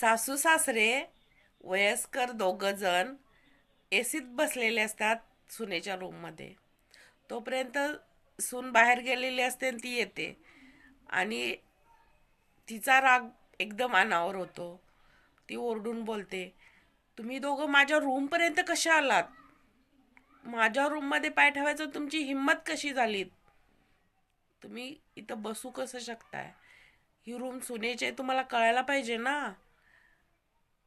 सासू सासरे वयस्कर दोघं जण एसीत बसलेले असतात सुनेच्या रूममध्ये. तोपर्यंत सून बाहेर गेलेली असते आणि ती येते आणि तिचा राग एकदम अनावर होतो. ती ओरडून बोलते, तुम्ही दोघं माझ्या रूमपर्यंत कसे आलात? माझ्या रूममध्ये पाय ठेवायचं तुमची हिंमत कशी झाली? तुम्ही इथं बसू कसं शकताय? ही रूम सुनेची आहे, तुम्हाला कळायला पाहिजे ना.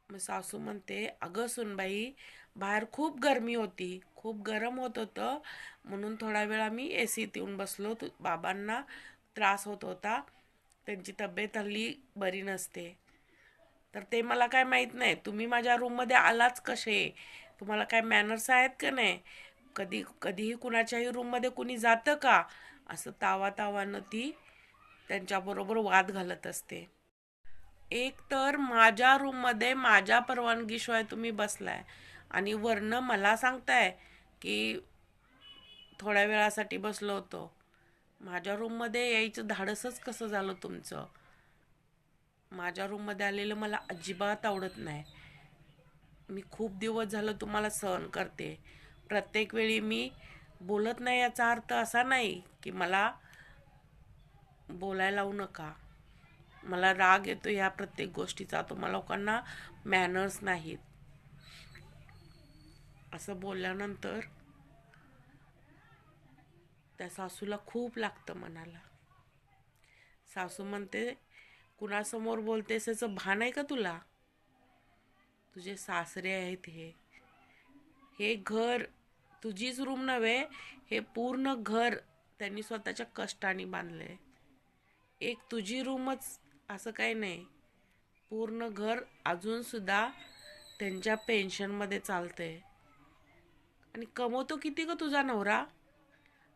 मग सासू म्हणते, अगं सुनबाई, बाहेर खूप गरमी होती, खूप गरम होत होतं, म्हणून थोडा वेळ आम्ही एसीत येऊन बसलो. बाबांना त्रास होत होता, त्यांची तब्येत हल्ली बरी नसते. तर ते मला काय माहीत नाही, तुम्ही माझ्या रूममध्ये आलाच कसे? तुम्हाला काय मॅनर्स आहेत का नाही? कधीही कुणाच्याही रूममध्ये कुणी जातं का? असं तावातावानं ती त्यांच्याबरोबर वाद घालत असते. एक तर माझ्या रूममध्ये माझ्या परवानगीशिवाय तुम्ही बसलाय आणि वरनं मला सांगताय की थोड्या वेळासाठी बसलो होतो. माझ्या रूममध्ये यायचं धाडसच कसं झालं तुमचं? माझ्या रूममध्ये आलेलं मला अजिबात आवडत नाही. मी खूप दिवस झालं तुम्हाला सहन करते. प्रत्येक वेळी मी बोलत नाही याचा अर्थ असा नाही की मला बोलायला लावू नका. मला राग येतो ह्या प्रत्येक गोष्टीचा. तुम्हा लोकांना मॅनर्स नाहीत. असं बोलल्यानंतर त्या सासूला खूप लागतं मनाला. सासू म्हणते, कुणासमोर बोलतेस याचं भान आहे का तुला? तुझे सासरे आहेत हे घर तुझीच रूम नव्हे, हे पूर्ण घर त्यांनी स्वतःच्या कष्टाने बांधले. एक तुझी रूमच असं काही नाही, पूर्ण घर अजून सुद्धा त्यांच्या पेन्शनमध्ये चालतंय. आणि कमवतो किती ग तुझा नवरा?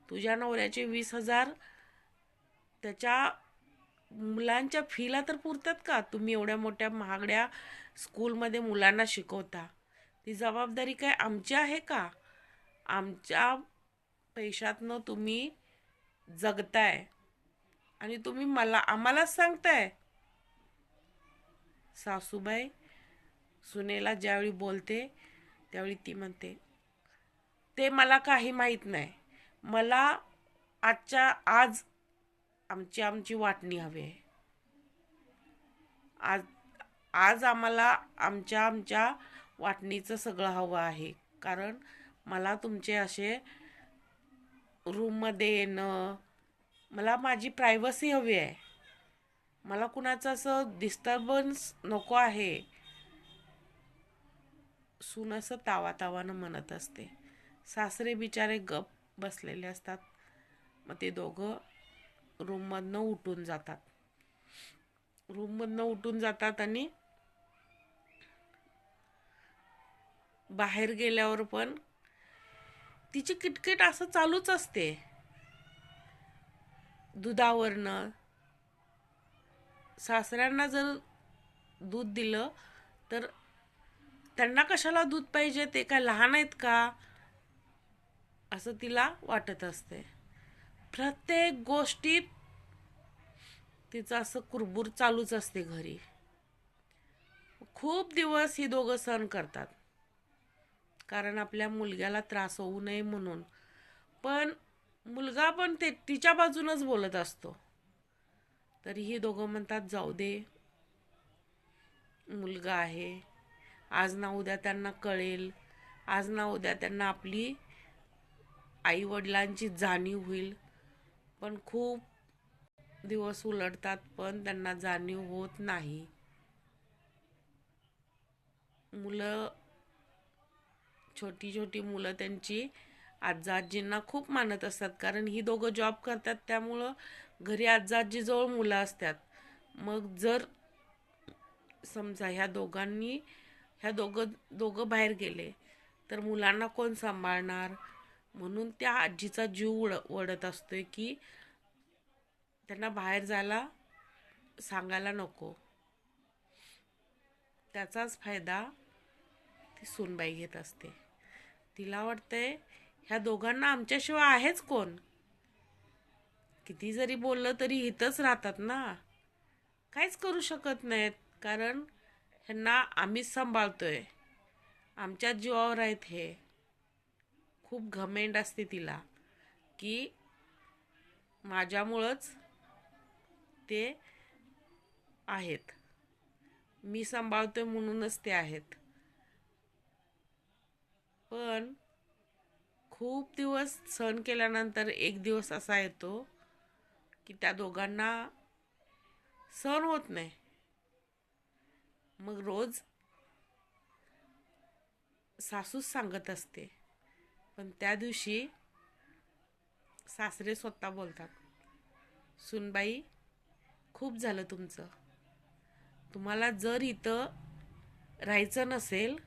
तुझ्या नवऱ्याचे 20,000 त्याच्या मुलांच्या फीला तर पुरतात का? तुम्ही एवढ्या मोठ्या महागड्या स्कूलमध्ये मुलांना शिकवता, ती जबाबदारी काय आमची आहे का? आमच्या पैशातनं तुम्ही जगताय आणि तुम्ही आम्हालाच सांगताय. सासूबाई सुनेला ज्यावेळी बोलते त्यावेळी ती म्हणते, ते मला काही माहीत नाही. मला आज आमची आमची वाटणी हवी आहे. आज आज आम्हाला आमच्या आमच्या वाटणीचं सगळं हवं आहे. कारण मला तुमचे असे रूममध्ये येणं, मला माझी प्रायव्हसी हवी आहे. मला कुणाचं असं डिस्टर्बन्स नको आहे. सून असं तावातावानं म्हणत असते. सासरे बिचारे गप बसलेले असतात. मग ते दोघं रूममधनं उठून जातात आणि बाहेर गेल्यावर पण तिची किटकिट असं चालूच असते. दुधावरनं सासऱ्यांना जर दूध दिलं तर त्यांना कशाला दूध पाहिजे, ते काय लहान आहेत का, असं तिला वाटत असते. प्रत्येक गोष्टीत तिचं असं कुरबूर चालूच असते घरी. खूप दिवस ही दोघं सहन करतात, कारण आपल्या मुलग्याला त्रास होऊ नये म्हणून. पण मुलगा पण ते तिच्या बाजूनच बोलत असतो. तरी ही दोघं म्हणतात, जाऊ दे, मुलगा आहे, आज ना उद्या त्यांना कळेल, आज ना उद्या त्यांना आपली आई वडिलांची जाणीव होईल. पण खूप दिवस उलटतात पण त्यांना जाणीव होत नाही. मुलं, छोटी छोटी मुलं त्यांची आजा आजींना खूप मानत असतात, कारण ही दोघं जॉब करतात, त्यामुळं घरी आजा आजीजवळ मुलं असतात. मग जर समजा ह्या दोघं बाहेर गेले तर मुलांना कोण सांभाळणार? म्हणून त्या आजीचा जीव ओढत असतोय की त्यांना बाहेर जायला सांगायला नको. त्याचाच फायदा ती सूनबाई घेत असते. तिला वाटतंय, ह्या दोघांना आमच्याशिवाय आहेच कोण? किती जरी बोललं तरी इथंच राहतात ना, काहीच करू शकत नाहीत, कारण ह्यांना आम्हीच सांभाळतोय, आमच्याच जीवावर आहेत हे. खूप घमेंड असते तिला की माझ्यामुळंच ते आहेत, मी सांभाळतोय म्हणूनच ते आहेत. पण खूप दिवस सहन केल्यानंतर एक दिवस असा येतो की त्या दोघांना सहन होत नाही. मग रोज सासूच सांगत असते, पण त्या दिवशी सासरे स्वतः बोलतात, सुनबाई खूप झालं तुमचं, तुम्हाला जर इथं राहायचं नसेल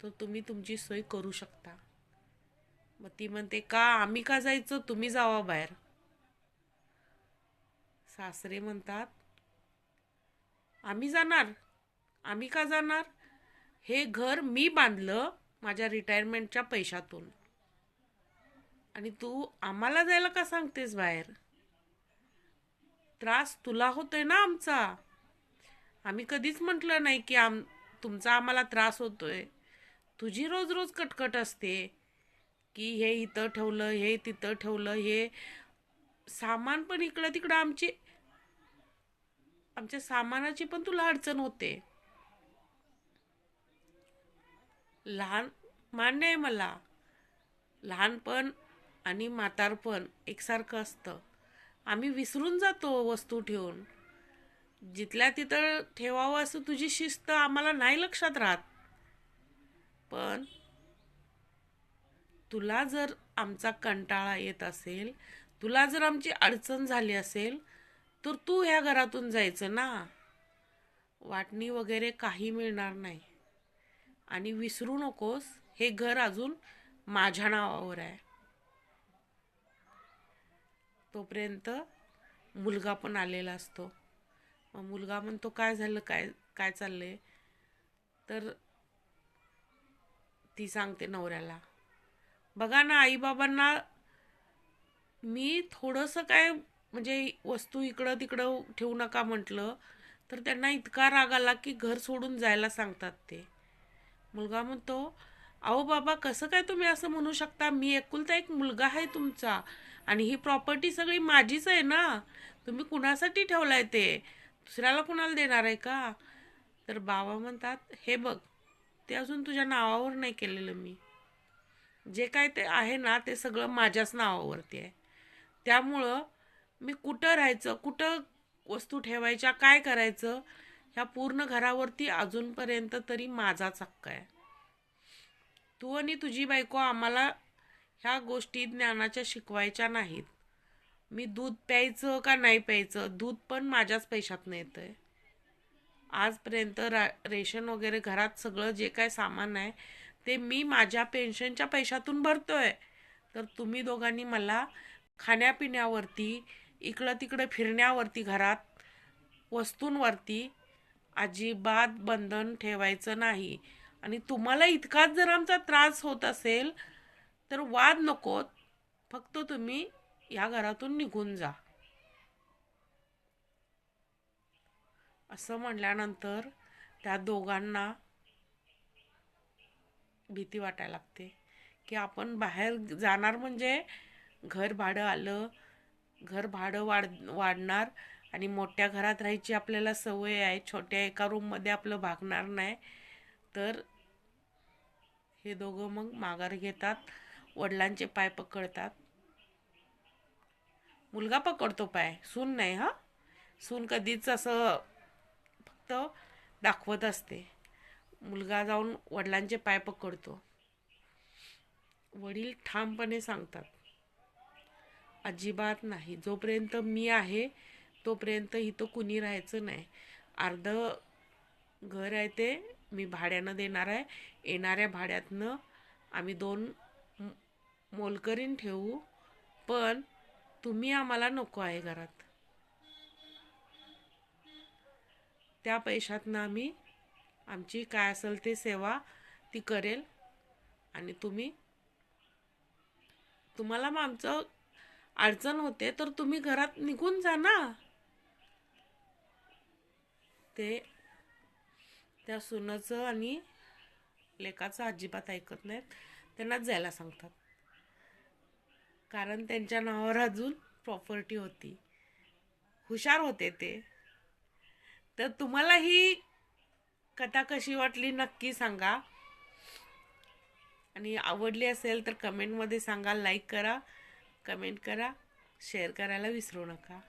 तर तुम्ही तुमची सोय करू शकता. मग ती म्हणते, का आम्ही का जायचं, तुम्ही जावा बाहेर. सासरे म्हणतात, आम्ही जाणार, आम्ही का जाणार, हे घर मी बांधलं माझ्या रिटायरमेंटच्या पैशातून, आणि तू आम्हाला जायला का सांगतेस बाहेर. त्रास तुला होतोय ना आमचा, आम्ही कधीच म्हटलं नाही की तुमचा आम्हाला त्रास होतोय. तुझी रोज रोज कटकट असते की हे इथं ठेवलं, हे तिथं ठेवलं, हे सामान पण इकडं तिकडं, आमच्या सामानाची पण तुला अडचण होते. लहान मान्य आहे मला, लहानपण आणि म्हातारपण एकसारखं असतं. आम्ही विसरून जातो वस्तू ठेवून, जिथल्या तिथं ठेवावं असं तुझी शिस्त आम्हाला नाही लक्षात राहत. पण तुला जर आमचा कंटाळा येत असेल, तुला जर आमची अडचण झाली असेल, तर तू ह्या घरातून जायचं ना. वाटणी वगैरे काही मिळणार नाही. आणि विसरू नकोस, हे घर अजून माझ्या नावावर आहे. तोपर्यंत मुलगा पण आलेला असतो. मग मुलगा म्हणतो, काय झालं, काय काय चाललंय. तर ती सांगते नवऱ्याला, बघा ना आईबाबांना मी थोडंसं काय म्हणजे वस्तू इकडं तिकडं ठेवू नका म्हटलं तर त्यांना इतका राग आला की घर सोडून जायला सांगतात ते. मुलगा म्हणतो, अहो बाबा कसं काय तुम्ही असं म्हणू शकता, मी एकुलता एक मुलगा आहे तुमचा, आणि ही प्रॉपर्टी सगळी माझीच आहे ना, तुम्ही कुणासाठी ठेवलाय ते, दुसऱ्याला कुणाला देणार आहे का. तर बाबा म्हणतात, हे बघ, ते अजून तुझ्या नावावर नाही केलेलं मी, जे काय ते आहे ना ते सगळं माझ्याच नावावरती आहे. त्यामुळं मी कुठं राहायचं, कुठं वस्तू ठेवायच्या, काय करायचं, ह्या पूर्ण घरावरती अजूनपर्यंत तरी माझाच हक्क आहे. तू आणि तुझी बायको आम्हाला ह्या गोष्टी ज्ञानाच्या शिकवायच्या नाहीत. मी दूध प्यायचं का नाही प्यायचं, दूध पण माझ्याच पैशातनं येतंय. आजपर्यंत रेशन वगैरे घरात सगळं जे काय सामान आहे ते मी माझ्या पेन्शनच्या पैशातून भरतोय. तर तुम्ही दोघांनी मला खाण्यापिण्यावरती, इकडं तिकडं फिरण्यावरती, घरात वस्तूंवरती अजिबात बंधन ठेवायचं नाही. आणि तुम्हाला इतकाच जर आमचा त्रास होत असेल तर वाद नकोत, फक्त तुम्ही या घरातून निघून जा. असं म्हणल्यानंतर त्या दोघांना भीती वाटायला लागते की आपण बाहेर जाणार म्हणजे घर भाडं आलं, घर भाडं वाढणार, आणि मोठ्या घरात राहायची आपल्याला सवय आहे, छोट्या एका रूममध्ये आपलं भागणार नाही. तर हे दोघं मग माघार घेतात, वडिलांचे पाय पकडतात. मुलगा पकडतो पाय, सून नाही. हा, सून कधीच असं फक्त दाखवत असते. मुलगा जाऊन वडिलांचे पाय पकडतो. वडील ठामपणे सांगतात, अजिबात नाही, जोपर्यंत मी आहे तोपर्यंत इथं कुणी राहायचं नाही. अर्ध घर आहे ते मी भाड्यानं देणार आहे, येणाऱ्या भाड्यातनं आम्ही 2 मोलकरीण ठेवू, पण तुम्ही आम्हाला नको आहे घरात. त्या पैशातनं आम्ही आमची काय असेल ते सेवा ती करेल, आणि तुम्हाला मग आमचं अडचण होते तर तुम्ही घरात निघून जा ना. ते त्या सुनाचं आणि लेकाचं अजिबात ऐकत नाहीत, त्यांनाच जायला सांगतात. कारण त्यांच्या नावावर अजून प्रॉपर्टी होती. हुशार होते ते. तर तुम्हाला ही कथा कशी वाटली नक्की सांगा. आणि आवडली असेल तर कमेंटमध्ये सांगा, लाईक करा, कमेंट करा, शेअर करायला विसरू नका.